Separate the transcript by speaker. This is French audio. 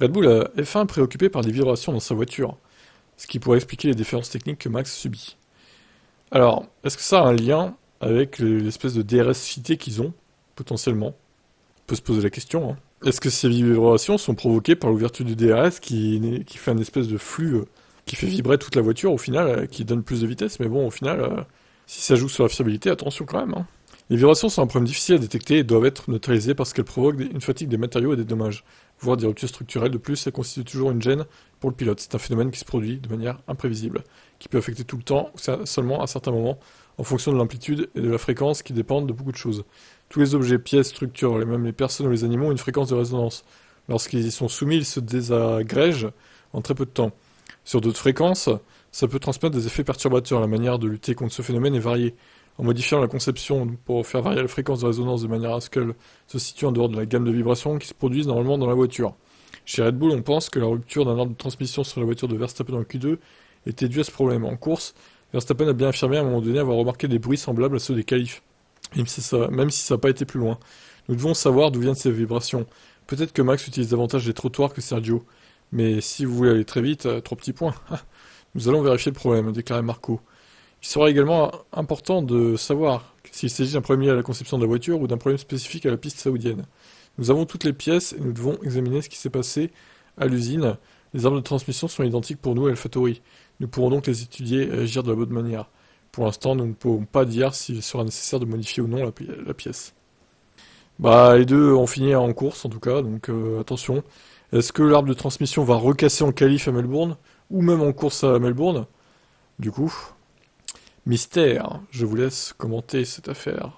Speaker 1: Red Bull a F1 préoccupé par des vibrations dans sa voiture, ce qui pourrait expliquer les différences techniques que Max subit. Alors, est-ce que ça a un lien avec l'espèce de DRS cheaté qu'ils ont, potentiellement? On peut se poser la question, hein. Est-ce que ces vibrations sont provoquées par l'ouverture du DRS qui fait un espèce de flux qui fait vibrer toute la voiture au final, qui donne plus de vitesse, mais bon, au final, si ça joue sur la fiabilité, attention quand même, hein. Les vibrations sont un problème difficile à détecter et doivent être neutralisées parce qu'elles provoquent une fatigue des matériaux et des dommages, voire des ruptures structurelles. De plus, elles constituent toujours une gêne pour le pilote. C'est un phénomène qui se produit de manière imprévisible, qui peut affecter tout le temps ou seulement à certains moments, en fonction de l'amplitude et de la fréquence qui dépendent de beaucoup de choses. Tous les objets, pièces, structures, et même les personnes ou les animaux ont une fréquence de résonance. Lorsqu'ils y sont soumis, ils se désagrègent en très peu de temps. Sur d'autres fréquences, ça peut transmettre des effets perturbateurs. La manière de lutter contre ce phénomène est variée. En modifiant la conception pour faire varier la fréquence de résonance de manière à ce qu'elle se situe en dehors de la gamme de vibrations qui se produisent normalement dans la voiture. Chez Red Bull, on pense que la rupture d'un arbre de transmission sur la voiture de Verstappen en Q2 était due à ce problème. En course, Verstappen a bien affirmé à un moment donné avoir remarqué des bruits semblables à ceux des qualifs, même si ça n'a pas été plus loin. Nous devons savoir d'où viennent ces vibrations. Peut-être que Max utilise davantage les trottoirs que Sergio, mais si vous voulez aller très vite, 3 petits points. Nous allons vérifier le problème, a déclaré Marco. Il sera également important de savoir s'il s'agit d'un problème lié à la conception de la voiture ou d'un problème spécifique à la piste saoudienne. Nous avons toutes les pièces et nous devons examiner ce qui s'est passé à l'usine. Les arbres de transmission sont identiques pour nous à AlphaTauri. Nous pourrons donc les étudier et agir de la bonne manière. Pour l'instant, nous ne pouvons pas dire s'il sera nécessaire de modifier ou non la pièce. Bah, les deux ont fini en course en tout cas, donc attention. Est-ce que l'arbre de transmission va recasser en qualif à Melbourne ou même en course à Melbourne? Du coup, mystère, je vous laisse commenter cette affaire.